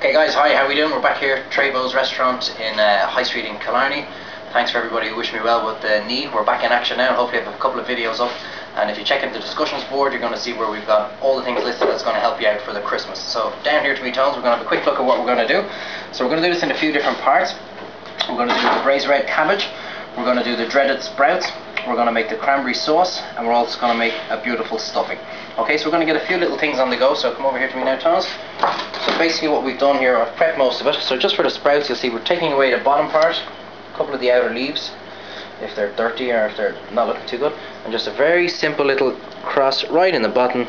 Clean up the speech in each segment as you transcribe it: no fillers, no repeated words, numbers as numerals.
Okay guys, hi, how are we doing? We're back here at Treyvaud's restaurant in High Street in Killarney. Thanks for everybody who wished me well with the knee. We're back in action now. Hopefully I have a couple of videos up, and if you check out the discussions board, you're going to see where we've got all the things listed that's going to help you out for the Christmas. So down here to me tones, we're going to have a quick look at what we're going to do. So we're going to do this in a few different parts. We're going to do the braised red cabbage, we're going to do the dreaded sprouts, we're going to make the cranberry sauce, and we're also going to make a beautiful stuffing. Okay, so we're going to get a few little things on the go, so come over here to me now, Thomas. So basically what we've done here, I've prepped most of it. So just for the sprouts, you'll see we're taking away the bottom part, a couple of the outer leaves, if they're dirty or if they're not looking too good, and just a very simple little cross right in the bottom.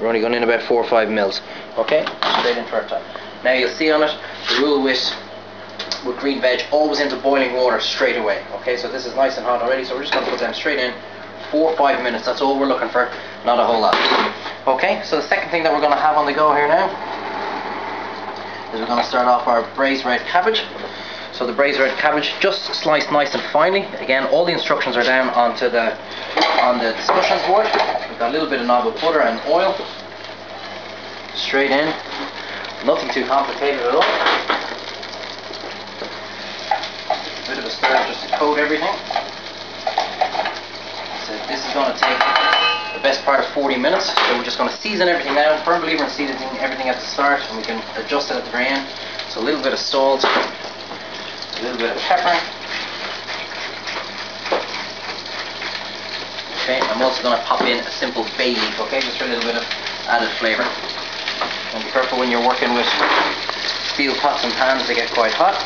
We're only going in about 4 or 5 mils. Okay, straight into our top. Now you'll see on it, the rule with green veg, always into boiling water straight away. Okay, so this is nice and hot already, so we're just going to put them straight in. 4 or 5 minutes, that's all we're looking for, not a whole lot. Okay, so the second thing that we're going to have on the go here now is we're going to start off our braised red cabbage. So the braised red cabbage, just sliced nice and finely. Again, all the instructions are down on the discussions board. We've got a little bit of knob of butter and oil. Straight in, nothing too complicated at all. A bit of a stir just to coat everything. So this is going to take the best part of 40 minutes. So we're just going to season everything now. I'm a firm believer in seasoning everything at the start, and we can adjust it at the very end. So a little bit of salt, a little bit of pepper. Okay, I'm also going to pop in a simple bay leaf, okay, just for a little bit of added flavour. And be careful when you're working with steel pots and pans, they get quite hot.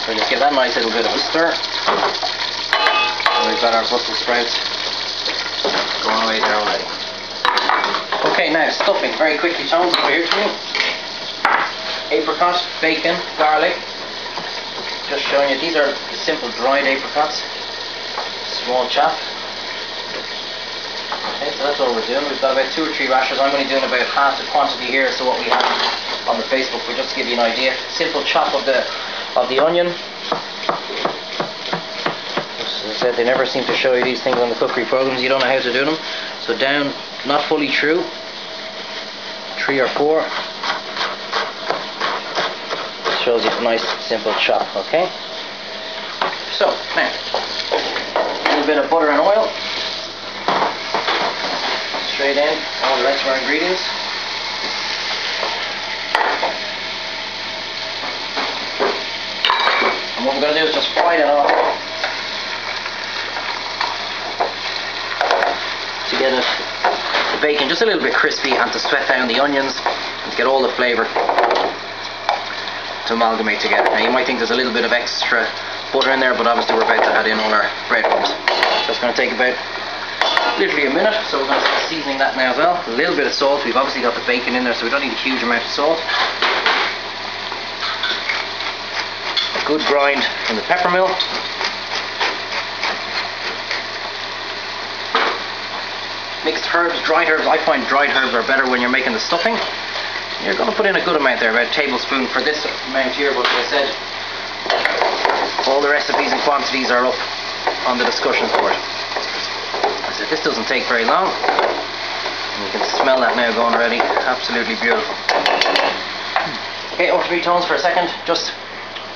So just give that a nice little bit of a stir. And we've got our Brussels sprouts going away there already. Okay, now stuffing, very quickly, Tones, over here to me. Apricot, bacon, garlic. Just showing you, these are the simple dried apricots. Small chop. Okay, so that's all we're doing. We've got about 2 or 3 rashers. I'm only doing about half the quantity here, so what we have on the Facebook, just to give you an idea. Simple chop of the onion. As I said, they never seem to show you these things on the cookery programs. You don't know how to do them. So down, not fully through, 3 or 4. Shows you a nice simple chop. Okay. So now, a little bit of butter and oil. Straight in all the rest of our ingredients. And what we're going to do is just fry that off to get the bacon just a little bit crispy, and to sweat down the onions and to get all the flavour to amalgamate together. Now you might think there's a little bit of extra butter in there, but obviously we're about to add in all our breadcrumbs. So it's going to take about literally a minute, so we're going to start seasoning that now as well. A little bit of salt. We've obviously got the bacon in there, so we don't need a huge amount of salt. A good grind in the pepper mill. Mixed herbs, dried herbs. I find dried herbs are better when you're making the stuffing. You're going to put in a good amount there, about a tablespoon for this amount here, but as I said, all the recipes and quantities are up on the discussions board. So this doesn't take very long, and you can smell that now going already. Absolutely beautiful. Okay, over to me, Tones, for a second. Just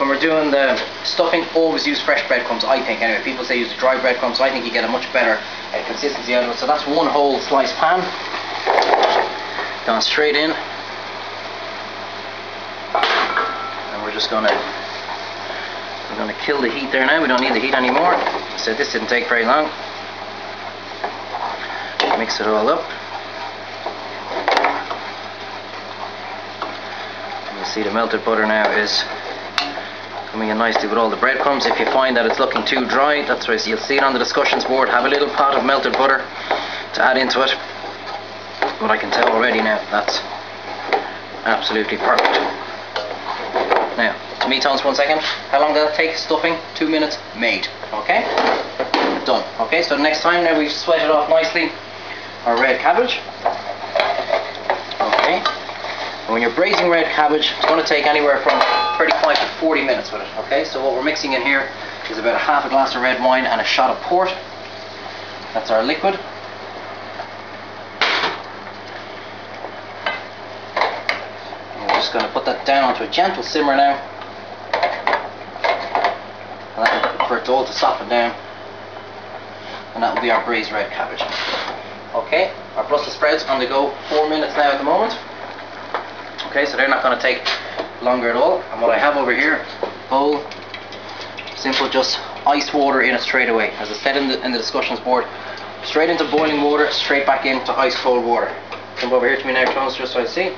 when we're doing the stuffing, always use fresh breadcrumbs, I think. Anyway, people say use dry breadcrumbs, so I think you get a much better consistency out of it. So that's 1 whole sliced pan. Gone straight in. And we're just going to kill the heat there now. We don't need the heat anymore. So this didn't take very long. Mix it all up. And you'll see the melted butter now is coming in nicely with all the breadcrumbs. If you find that it's looking too dry, that's why you'll see it on the discussions board. Have a little pot of melted butter to add into it. But I can tell already now that's absolutely perfect. Now, to me, Tones, 1 second. How long does that take? Stuffing? 2 minutes. Made. Okay? Done. Okay, so next time now we've sweated off nicely our red cabbage. Okay. And when you're braising red cabbage, it's going to take anywhere from 35 to 40 minutes with it. Okay, so what we're mixing in here is about a half a glass of red wine and a shot of port. That's our liquid. down onto a gentle simmer now, and that, for it all to soften down, and that will be our braised red cabbage. Okay, our Brussels sprouts on the go, 4 minutes now at the moment. Okay, so they're not going to take longer at all. And what I have over here, bowl, simple, just ice water in it straight away. As I said in the discussions board, straight into boiling water, straight back into ice cold water. Come over here to me now, close, just so I see.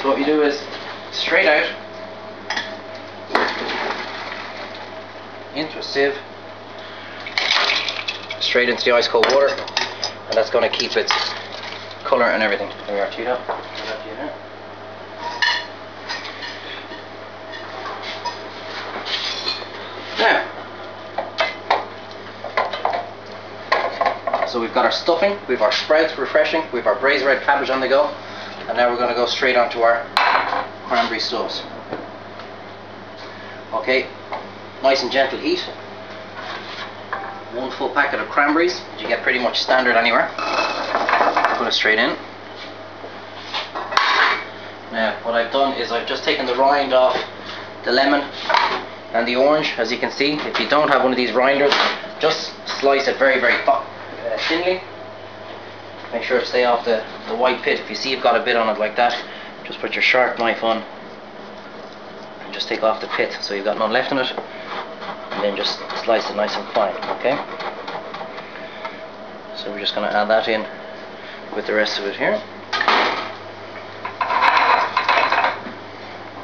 So what you do is straight out into a sieve, straight into the ice cold water, and that's going to keep its colour and everything. There we are, Cheetah. Now, so we've got our stuffing, we've our sprouts refreshing, we've our braised red cabbage on the go, and now we're going to go straight onto our cranberry sauce. Okay, nice and gentle heat. 1 full packet of cranberries, which you get pretty much standard anywhere. Put it straight in. Now, what I've done is I've just taken the rind off the lemon and the orange. As you can see, if you don't have one of these rinders, just slice it very, very thinly. Make sure to stay off the white pit. If you see you've got a bit on it like that, just put your sharp knife on and just take off the pit so you've got none left in it, and then just slice it nice and fine. Okay, so we're just going to add that in with the rest of it here.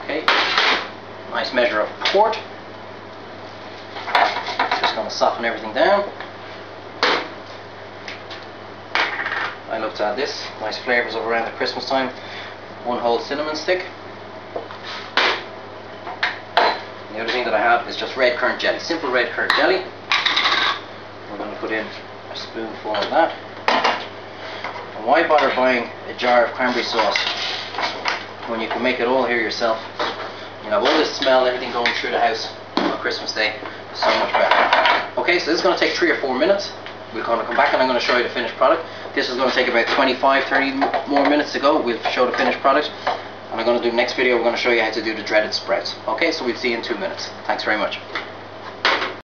Okay, nice measure of port. Just going to soften everything down. I love to add this, nice flavours of around the Christmas time. 1 whole cinnamon stick. The other thing that I have is just red currant jelly, simple red currant jelly. We're going to put in a spoonful of that. And why bother buying a jar of cranberry sauce when you can make it all here yourself? You have all this smell, everything going through the house on Christmas Day. So much better. Okay, so this is going to take 3 or 4 minutes. We're going to come back and I'm going to show you the finished product. This is going to take about 25-30 more minutes to go. We'll show the finished product. And I'm going to do the next video, we're going to show you how to do the dreaded sprouts. Okay, so we'll see you in 2 minutes. Thanks very much.